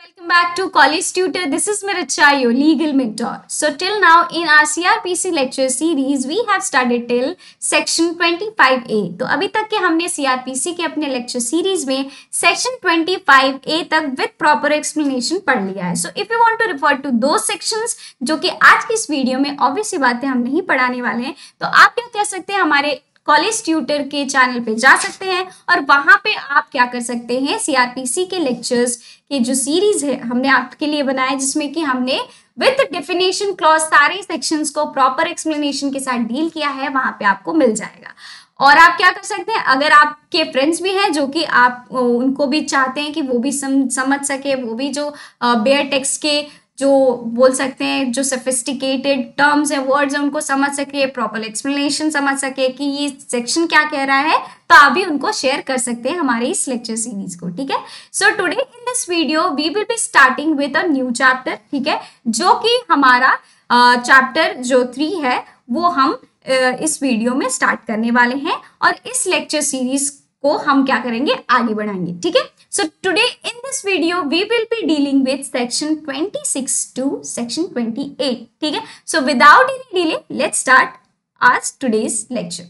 Welcome back to College Tutor. This is Miricha, your legal mentor. So till now in our CRPC lecture series, we have studied till section 25A. तो अभी तक के हमने CRPC के अपने lecture series में section 25A तक with proper explanation पढ़ लिया है. So if you want to refer to those sections जो कि आज की इस वीडियो में obvious सी बातें हम नहीं पढ़ाने वाले हैं, तो आप क्या कर सकते हैं, हमारे कॉलेज ट्यूटर के चैनल पे जा सकते हैं और वहां पे आप क्या कर सकते हैं, सीआरपीसी के लेक्चर्स के जो सीरीज है हमने आपके लिए बनाया, जिसमें कि हमने विद डेफिनेशन क्लॉज सारे सेक्शंस को प्रॉपर एक्सप्लेनेशन के साथ डील किया है, वहां पे आपको मिल जाएगा. और आप क्या कर सकते हैं, अगर आपके फ्रेंड्स भी हैं जो कि आप उनको भी चाहते हैं कि वो भी समझ सके, वो भी जो बेयर टेक्स्ट के जो बोल सकते हैं जो सोफिस्टिकेटेड टर्म्स है, वर्ड्स है, उनको समझ सके, प्रॉपर एक्सप्लेनेशन समझ सके कि ये सेक्शन क्या कह रहा है, तो आप भी उनको शेयर कर सकते हैं हमारे इस लेक्चर सीरीज को. ठीक है. So today in this video we will be starting with a new chapter. ठीक है, जो कि हमारा चैप्टर जो 3 है वो हम इस वीडियो में स्टार्ट करने वाले हैं और इस लेक्चर सीरीज को हम क्या करेंगे, आगे बढ़ाएंगे. ठीक है. So today in this video we will be dealing with section 26 to section 28. ठीक है. So without any delay let's start our today's lecture.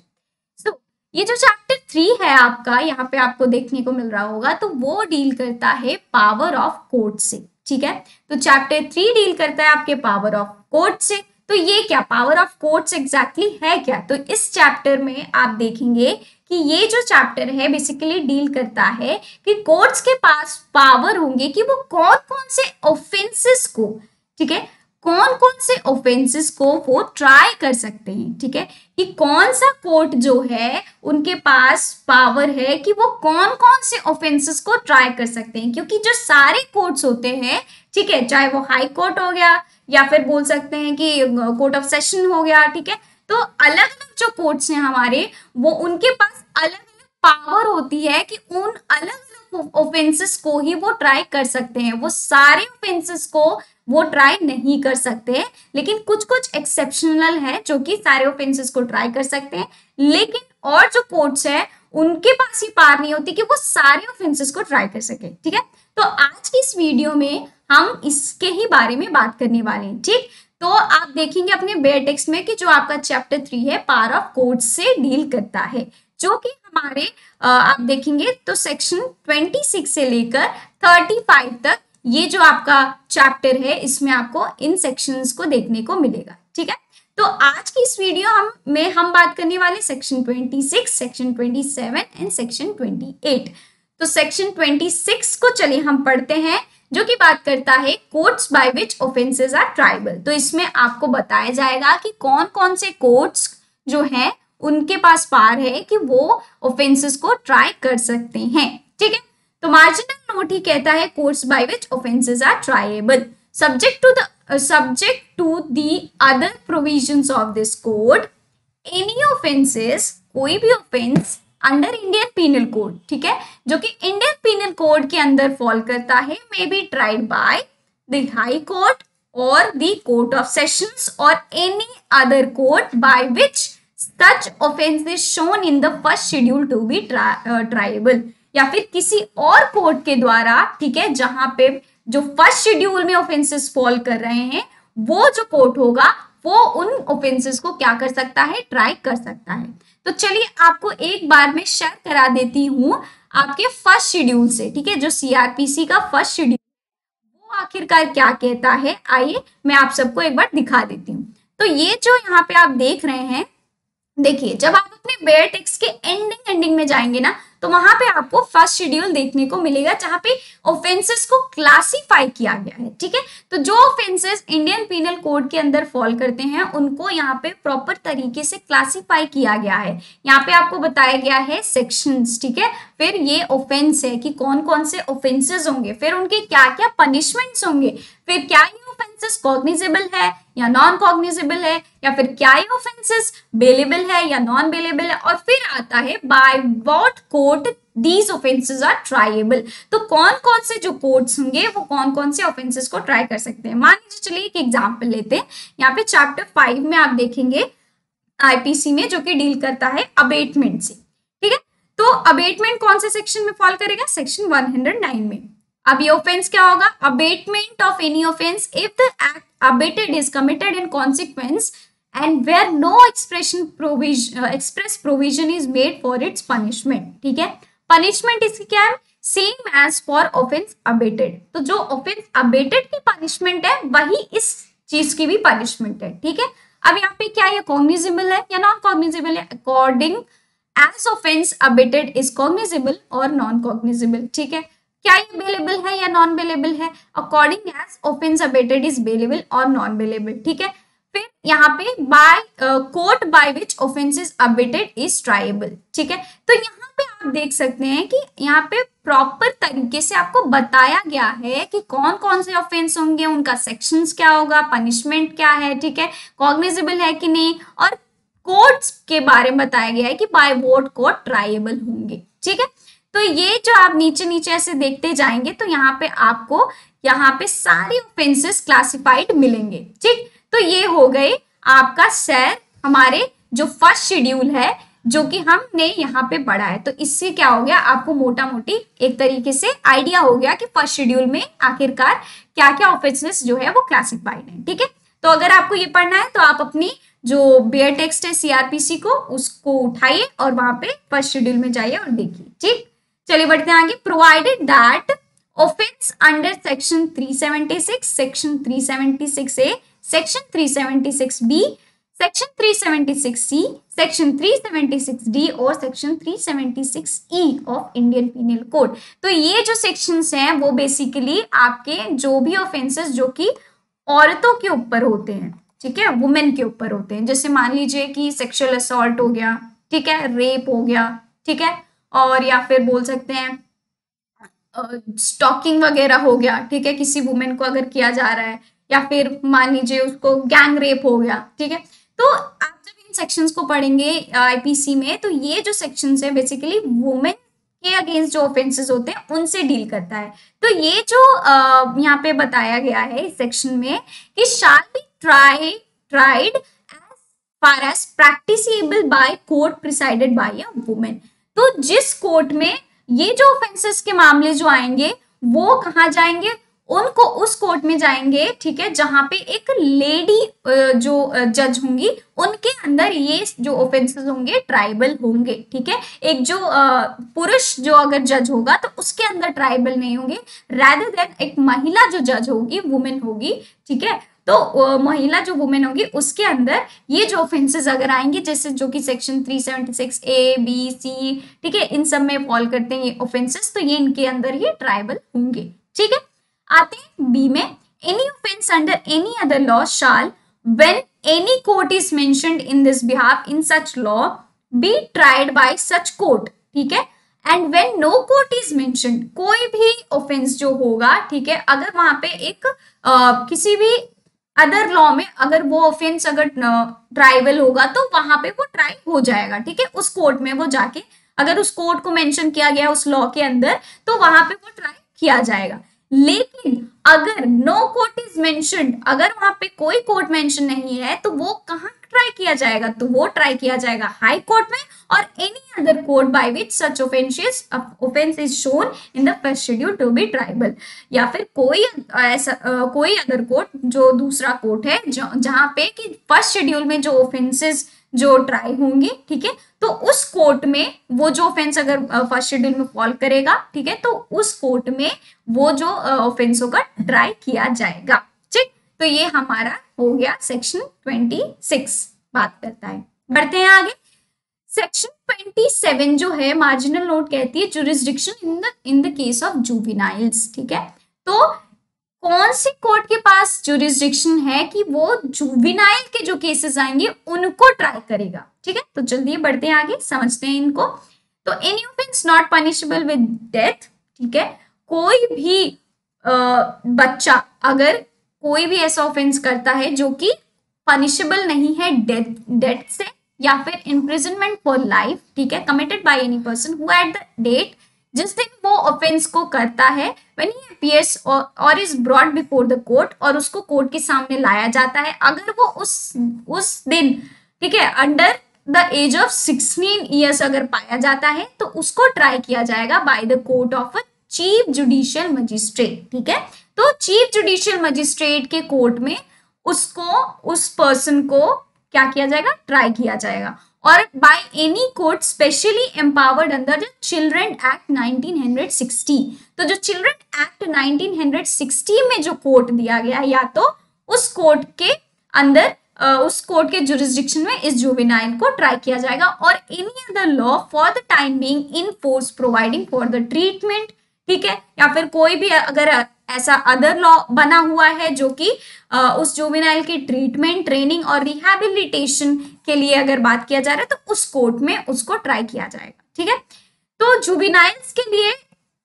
So ये जो चैप्टर 3 है आपका, यहाँ पे आपको देखने को मिल रहा होगा, तो वो डील करता है पावर ऑफ कोर्ट से. ठीक है. तो चैप्टर 3 डील करता है आपके पावर ऑफ कोर्ट से. तो ये क्या पावर ऑफ कोर्ट्स एग्जैक्टली है क्या, तो इस चैप्टर में आप देखेंगे कि ये जो चैप्टर है बेसिकली डील करता है कि कोर्ट्स के पास पावर होंगे कि वो कौन कौन से ऑफेंसेस को, ठीक है, कौन कौन से ऑफेंसेस को वो ट्राई कर सकते हैं. ठीक है, कि कौन सा कोर्ट जो है उनके पास पावर है कि वो कौन कौन से ऑफेंसेस को ट्राई कर सकते हैं. क्योंकि जो सारे कोर्ट्स होते हैं, ठीक है, चाहे वो हाई कोर्ट हो गया या फिर बोल सकते हैं कि कोर्ट ऑफ सेशन हो गया, ठीक है, तो अलग अलग जो कोर्ट्स हैं हमारे, वो उनके पास अलग अलग पावर होती है कि उन अलग अलग ऑफेंसेस को ही वो ट्राई कर सकते हैं. वो सारे ऑफेंसेस को वो ट्राई नहीं कर सकते, लेकिन कुछ कुछ एक्सेप्शनल है जो कि सारे ऑफेंसेस को ट्राई कर सकते हैं, लेकिन और जो कोर्ट्स है उनके पास ही पावर नहीं होती कि वो सारे ऑफेंसेस को ट्राई कर सके. ठीक है. तो आज की इस वीडियो में हम इसके ही बारे में बात करने वाले हैं. ठीक. तो आप देखेंगे अपने बेयर टेक्स्ट में कि जो आपका चैप्टर 3 है पावर ऑफ कोर्ट्स से डील करता है, जो कि हमारे आप देखेंगे तो सेक्शन 26 से लेकर 35 तक ये जो आपका चैप्टर है इसमें आपको इन सेक्शंस को देखने को मिलेगा. ठीक है. तो आज की इस वीडियो में हम बात करने वाले सेक्शन 26, सेक्शन 27 एंड सेक्शन 28. तो सेक्शन 26 को चलिए हम पढ़ते हैं, जो कि बात करता है courts by which offences are triable. तो इसमें आपको बताया जाएगा कि कौन कौन से कोर्ट्स जो हैं उनके पास पावर है कि वो ऑफेंसेस को ट्राई कर सकते हैं. ठीक है. तो मार्जिनल नोट ही कहता है courts by which offences are triable subject to the other provisions of this code. any offenses, कोई भी offence under Indian Penal Code, ठीक है, जो कि इंडियन पीनल कोड के अंदर फॉल करता है, may be tried by the High Court और द कोर्ट ऑफ सेशंस और any other court by which such offence is shown in the first schedule to be triable, या फिर किसी और कोर्ट के द्वारा, ठीक है, जहां पे जो फर्स्ट शेड्यूल में ऑफेंसेस फॉल कर रहे हैं, वो जो कोर्ट होगा वो उन ऑफेंसेस को क्या कर सकता है, ट्राई कर सकता है. तो चलिए आपको एक बार में शेयर करा देती हूँ आपके फर्स्ट शेड्यूल से. ठीक है, जो सीआरपीसी का फर्स्ट शेड्यूल वो आखिरकार क्या कहता है, आइए मैं आप सबको एक बार दिखा देती हूँ. तो ये जो यहाँ पे आप देख रहे हैं, देखिए जब आप अपने बेयर टेक्स्ट के एंडिंग में जाएंगे ना, तो वहां पे आपको फर्स्ट शेड्यूल देखने को मिलेगा जहां पे ऑफेंसेस को क्लासिफाई किया गया है. ठीक है. तो जो ऑफेंसेस इंडियन पीनल कोड के अंदर फॉल करते हैं उनको यहाँ पे प्रॉपर तरीके से क्लासिफाई किया गया है. यहाँ पे आपको बताया गया है सेक्शंस. ठीक है. फिर ये ऑफेंस है कि कौन कौन से ऑफेंसेस होंगे, फिर उनके क्या क्या पनिशमेंट्स होंगे, फिर क्या ये ऑफेंसेस कॉग्निजेबल है या नॉन कॉग्निजेबल है, या फिर क्या ये ऑफेंसेस बेलेबल है या नॉन बेलेबल है, और फिर आता है by what court these offences are triable. तो कौन कौन से जो कोर्ट्स होंगे वो कौन कौन से ऑफेंसेस को ट्राई कर सकते हैं. मान लीजिए चलिए एक एग्जांपल लेते हैं. यहाँ पे चैप्टर 5 में आप देखेंगे आईपीसी में, जो कि डील करता है अबेटमेंट से. ठीक है. तो अबेटमेंट कौन से सेक्शन में फॉल करेगा, सेक्शन 109 में. अब ये ऑफेंस क्या होगा, abetment of any offence if the act abetted is committed in consequence and where no express provision is made for its punishment. ठीक है, पनिशमेंट इसकी क्या है, same as for offence abetted. तो जो ऑफेंस अबेटेड की पनिशमेंट है वही इस चीज की भी पनिशमेंट है। ठीक है, अब यहाँ पे क्या ये कॉग्निजेबल है या नॉन कॉग्निजेबल है, according as offence abetted is cognizable और नॉन कॉग्निजेबल। ठीक है, क्या ये बेलेबल है या नॉन बेलेबल है, according as offence abetted is bailable और नॉन बेलेबल। ठीक है, फिर यहाँ पे by court by which offence is abetted is triable. ठीक है, तो यहाँ पे आप देख सकते हैं कि यहाँ पे प्रॉपर तरीके से आपको बताया गया है कि कौन कौन से ऑफेंस होंगे, उनका सेक्शंस क्या होगा, पनिशमेंट क्या है, ठीक है, कॉग्निजेबल है कि नहीं, और कोर्ट्स के बारे में बताया गया है कि बाय वोट कोर्ट ट्राइबल होंगे। ठीक है, तो ये जो आप नीचे नीचे ऐसे देखते जाएंगे तो यहाँ पे आपको यहाँ पे सारी ऑफेंसेस क्लासिफाइड मिलेंगे। ठीक, तो ये हो गए आपका सर हमारे जो फर्स्ट शेड्यूल है जो कि हमने यहाँ पे पढ़ा है। तो इससे क्या हो गया, आपको मोटा मोटी एक तरीके से आइडिया हो गया कि फर्स्ट शेड्यूल में आखिरकार क्या क्या ऑफेंसेस जो है वो क्लासिफाइड है। ठीक है, तो अगर आपको ये पढ़ना है तो आप अपनी जो बेयर टेक्स्ट है सीआरपीसी को उसको उठाइए और वहां पे फर्स्ट शेड्यूल में जाइए और देखिए। ठीक, चलिए बढ़ते हैं आगे। Provided that offence under section 376, section 376A, section 376B, section 376C, section 376D और section 376E of Indian Penal Code. तो ये जो सेक्शंस हैं वो बेसिकली आपके जो भी ऑफेंसेस जो कि औरतों के ऊपर होते हैं, ठीक है, वुमेन के ऊपर होते हैं, जैसे मान लीजिए कि सेक्सुअल असॉल्ट हो गया, ठीक है, रेप हो गया, ठीक है, और या फिर बोल सकते हैं स्टॉकिंग वगैरह हो गया, ठीक है, किसी वुमेन को अगर किया जा रहा है, या फिर मान लीजिए उसको गैंग रेप हो गया। ठीक है, तो आप जब इन सेक्शंस को पढ़ेंगे आईपीसी में तो ये जो सेक्शंस है बेसिकली वुमेन के अगेंस्ट जो ऑफेंसेस होते हैं उनसे डील करता है। तो ये जो यहाँ पे बताया गया है इस सेक्शन में कि shall be tried as far as practicable by court presided by a woman। तो जिस कोर्ट में ये जो ऑफेंसेस के मामले जो आएंगे वो कहाँ जाएंगे, उनको उस कोर्ट में जाएंगे, ठीक है, जहां पे एक लेडी जो जज होंगी उनके अंदर ये जो ऑफेंसेस होंगे ट्राइबल होंगे। ठीक है, एक जो पुरुष जो अगर जज होगा तो उसके अंदर ट्राइबल नहीं होंगे, रादर देन एक महिला जो जज होगी, वुमेन होगी, ठीक है, तो महिला जो वुमेन होगी उसके अंदर ये जो ऑफेंसेस अगर आएंगे जैसे जो कि सेक्शन 376A, B, C, ठीक है, इन सब में फॉल करते हैं ये ऑफेंसेस, तो ये इनके अंदर ये ट्राइबल होंगे। ठीक है, आते हैं बी में, any offence under any other law shall when any court is mentioned in this behalf in such law be tried by such court. ठीक है, and when no court is mentioned, कोई भी ऑफेंस जो होगा, ठीक है, अगर वहां पे एक किसी भी अदर लॉ में अगर वो ऑफेंस अगर ट्राइबल होगा तो वहां पे वो ट्राई हो जाएगा। ठीक है, उस कोर्ट में वो जाके अगर उस कोर्ट को मेंशन किया गया उस लॉ के अंदर तो वहां पे वो ट्राई किया जाएगा। लेकिन अगर नो कोर्ट इज मेंशन्ड, अगर वहां पे कोई कोर्ट मेंशन नहीं है तो वो कहाँ ट्राई किया जाएगा, तो वो ट्राई किया जाएगा हाई कोर्ट में और any other court by which such offence is shown in the first schedule to be triable, या फिर कोई ऐसा कोई अदर कोर्ट जो दूसरा कोर्ट है जहां पे कि फर्स्ट शेड्यूल में जो ऑफेंसेस जो ट्राई होंगे, ठीक है, तो उस कोर्ट में वो जो ऑफेंस अगर फर्स्ट शेड्यूल में फॉल करेगा, ठीक है, तो उस कोर्ट में वो जो ऑफेंस होगा ट्राई किया जाएगा। ठीक, तो ये हमारा हो गया सेक्शन 26 बात करता है। बढ़ते हैं आगे, सेक्शन 27 जो है मार्जिनल नोट कहती है jurisdiction in the case of juveniles. ठीक है, तो कौन से कोर्ट के पास जुरिस्डिक्शन है कि वो जुवेनाइल के जो केसेस आएंगे उनको ट्राई करेगा। ठीक है, तो जल्दी बढ़ते हैं आगे, समझते हैं इनको। तो any offence not punishable with death, ठीक है, कोई भी बच्चा अगर कोई भी ऐसा ऑफेंस करता है जो कि पनिशेबल नहीं है डेथ से या फिर इम्प्रिजनमेंट फॉर लाइफ, ठीक है, committed by any person who at the date जिस दिन वो ऑफेंस को करता है व्हेन ही अपीयर्स और is brought before the court, और उसको कोर्ट के सामने लाया जाता है, अगर वो उस दिन, ठीक है, under the age of 16 years अगर पाया जाता है तो उसको ट्राई किया जाएगा by the court of a chief judicial magistrate, ठीक है। तो चीफ जुडिशियल मजिस्ट्रेट के कोर्ट में उस पर्सन को क्या किया जाएगा, ट्राई किया जाएगा, और by any court specially empowered under the children act 1960। तो जो चिल्ड्रन एक्ट 1960 में जो कोर्ट दिया गया है, या तो उस कोर्ट के अंदर उस कोर्ट के जुरिस्डिक्शन में इस जुवेनाइल को ट्राई किया जाएगा, और any other law for the time being in force providing for the treatment, ठीक है, या फिर कोई भी अगर ऐसा अदर लॉ बना हुआ है जो कि उस जुवेनाइल के ट्रीटमेंट, ट्रेनिंग और रिहैबिलिटेशन के लिए अगर बात किया जा रहा है तो उस कोर्ट में उसको ट्राई किया जाएगा, ठीक है। तो जुवेनाइल्स के लिए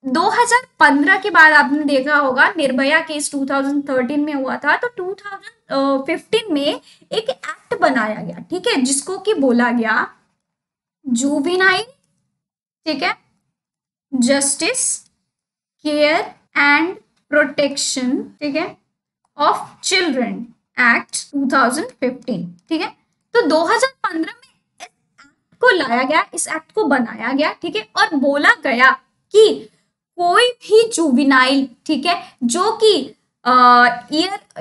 2015 के बाद आपने देखा होगा निर्भया केस 2013 में हुआ था, तो 2015 में एक एक्ट बनाया गया, ठीक है, जिसको कि बोला गया जुवेनाइल, ठीक है, जस्टिस केयर एंड प्रोटेक्शन, ठीक है, ऑफ चिल्ड्रन एक्ट 2015, ठीक है। तो 2015 में इस एक्ट को लाया गया, इस एक्ट को बनाया गया, ठीक है, और बोला गया कि कोई भी जुवेनाइल, ठीक है, जो कि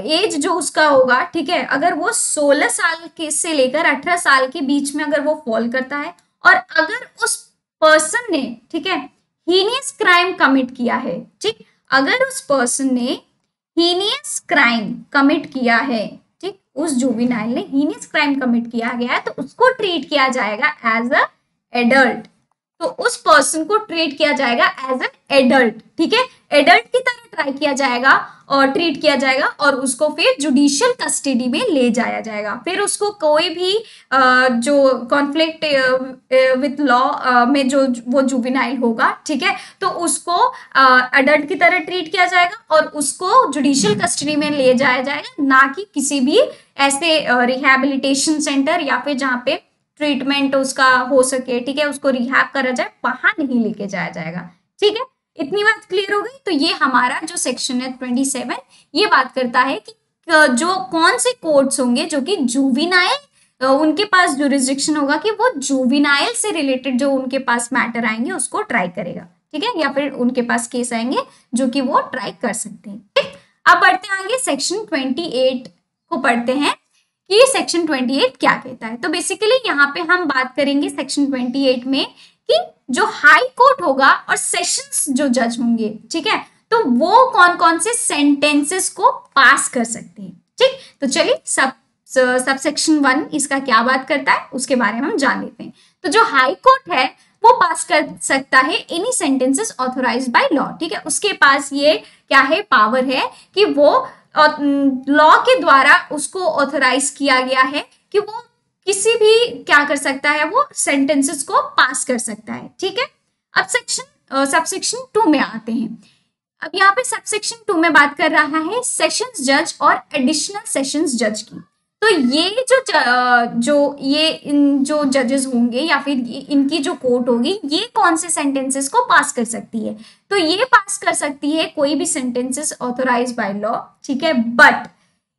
एज जो उसका होगा, ठीक है, अगर वो 16 साल के से लेकर 18 साल के बीच में अगर वो फॉल करता है, और अगर उस पर्सन ने, ठीक है, हीनियस क्राइम कमिट किया है, ठीक, अगर उस पर्सन ने हीनियस क्राइम कमिट किया है, ठीक, उस जुवेनाइल ने हीनियस क्राइम कमिट किया गया है, तो उसको ट्रीट किया जाएगा एज अ एडल्ट। तो उस पर्सन को ट्रीट किया जाएगा एज एन एडल्ट, ठीक है, एडल्ट की तरह ट्राई किया जाएगा और ट्रीट किया जाएगा, और उसको फिर जुडिशियल कस्टडी में ले जाया जाएगा। फिर उसको कोई भी जो कॉन्फ्लिक्ट विथ लॉ में जो वो जुवेनाइल होगा, ठीक है, तो उसको एडल्ट की तरह ट्रीट किया जाएगा और उसको जुडिशियल कस्टडी में ले जाया जाएगा, ना कि किसी भी ऐसे रिहैबिलिटेशन सेंटर या फिर जहाँ पे ट्रीटमेंट उसका हो सके, ठीक है, उसको रिहैब करा जाए, वहां नहीं लेके जाया जाएगा, ठीक है। इतनी बात क्लियर हो गई। तो ये हमारा जो सेक्शन है 27 ये बात करता है कि जो कौन से कोर्ट्स होंगे जो कि जुवेनाइल उनके पास जुरिस्डिक्शन होगा कि वो जुवेनाइल से रिलेटेड जो उनके पास मैटर आएंगे उसको ट्राई करेगा, ठीक है, या फिर उनके पास केस आएंगे जो कि वो ट्राई कर सकते हैं, ठीक। अब बढ़ते हैं आगे, सेक्शन 28 को पढ़ते हैं कि सेक्शन 28 क्या कहता है। तो बेसिकली यहाँ पे हम बात करेंगे सेक्शन 28 में कि जो हाई कोर्ट होगा और सेशंस जो जज होंगे, ठीक है, तो वो कौन कौन से सेंटेंसेस को पास कर सकते हैं, ठीक। तो चलिए सब सेक्शन 1 इसका क्या बात करता है उसके बारे में हम जान लेते हैं। तो जो हाई कोर्ट है वो पास कर सकता है any sentences authorised by law, ठीक है, उसके पास ये क्या है, पावर है कि वो लॉ के द्वारा उसको ऑथराइज किया गया है कि वो किसी भी क्या कर सकता है, वो सेंटेंसेस को पास कर सकता है, ठीक है। अब सबसेक्शन 2 में आते हैं। अब यहाँ पे सबसेक्शन 2 में बात कर रहा है सेशंस जज और एडिशनल सेशंस जज की। तो ये इन जो जजेस होंगे या फिर इनकी जो कोर्ट होगी, ये कौन से सेंटेंसेस को पास कर सकती है, तो ये पास कर सकती है कोई भी सेंटेंसेस ऑथोराइज्ड बाय लॉ, ठीक है। बट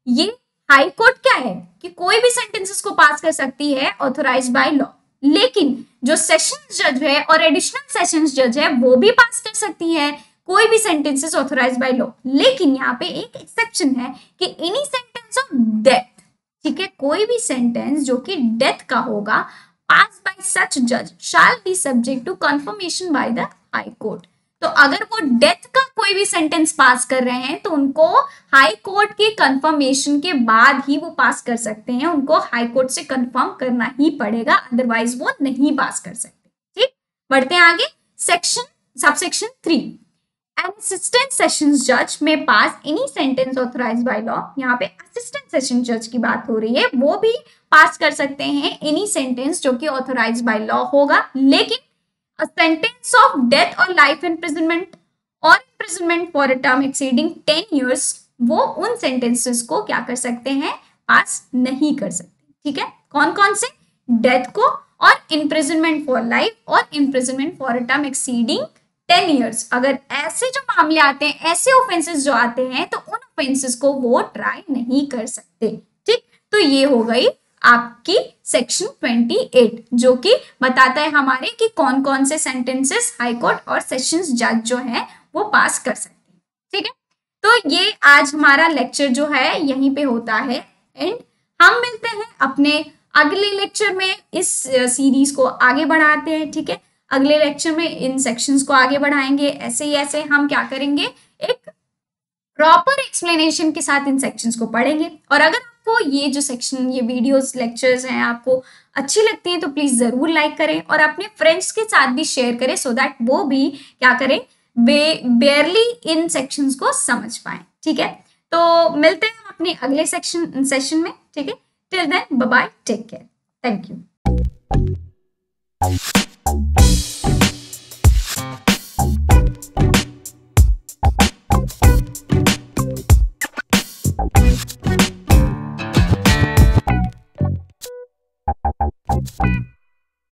ये हाई कोर्ट क्या है कि कोई भी सेंटेंसेस को पास कर सकती है ऑथोराइज्ड बाय लॉ, लेकिन जो सेशंस जज है और एडिशनल सेशंस जज है वो भी पास कर सकती है कोई भी सेंटेंसेस ऑथोराइज्ड बाय लॉ, लेकिन यहाँ पे एक एक्सेप्शन है कि एनी सेंटेंस ऑफ डेथ, ठीक है, कोई भी सेंटेंस जो कि डेथ का होगा पास बाय सच जज shall be subject to confirmation by the High Court. तो अगर वो डेथ का कोई भी सेंटेंस पास कर रहे हैं तो उनको हाई कोर्ट के कंफर्मेशन के बाद ही वो पास कर सकते हैं, उनको हाई कोर्ट से कंफर्म करना ही पड़ेगा, अदरवाइज वो नहीं पास कर सकते, ठीक। बढ़ते हैं आगे, subsection 3, An assistant sessions judge may pass any sentence authorized by law। यहाँ पे assistant session judge की बात हो रही है, वो भी पास कर सकते हैं any sentence जो कि authorized by law होगा, लेकिन a sentence of death or life imprisonment or imprisonment for a term exceeding 10 years वो उन sentences को क्या कर सकते हैं, पास नहीं कर सकते, ठीक है। कौन कौन से, डेथ को और imprisonment for life और imprisonment for a term exceeding 10 years। अगर ऐसे जो मामले आते हैं, ऐसे ऑफेंसेस जो आते हैं, तो उन ऑफेंसेस को वो ट्राई नहीं कर सकते, ठीक। तो ये हो गई आपकी सेक्शन 28 जो कि बताता है हमारे कि कौन कौन से सेंटेंसेस हाई कोर्ट और सेशंस जज जो है वो पास कर सकते हैं। ठीक है, तो ये आज हमारा लेक्चर जो है यहीं पे होता है एंड हम मिलते हैं अपने अगले लेक्चर में। इस सीरीज को आगे बढ़ाते हैं। ठीक है, अगले लेक्चर में इन सेक्शंस को आगे बढ़ाएंगे। ऐसे ही ऐसे हम क्या करेंगे, एक प्रॉपर एक्सप्लेनेशन के साथ इन सेक्शंस को पढ़ेंगे। और अगर आपको ये जो सेक्शन, ये वीडियोस, लेक्चर्स हैं आपको अच्छी लगती हैं तो प्लीज जरूर लाइक करें और अपने फ्रेंड्स के साथ भी शेयर करें, सो दैट वो भी क्या करें, बेयरली इन सेक्शंस को समझ पाए। ठीक है, तो मिलते हैं अपने अगले सेशन में। ठीक है, till then bye bye, take care, thank you.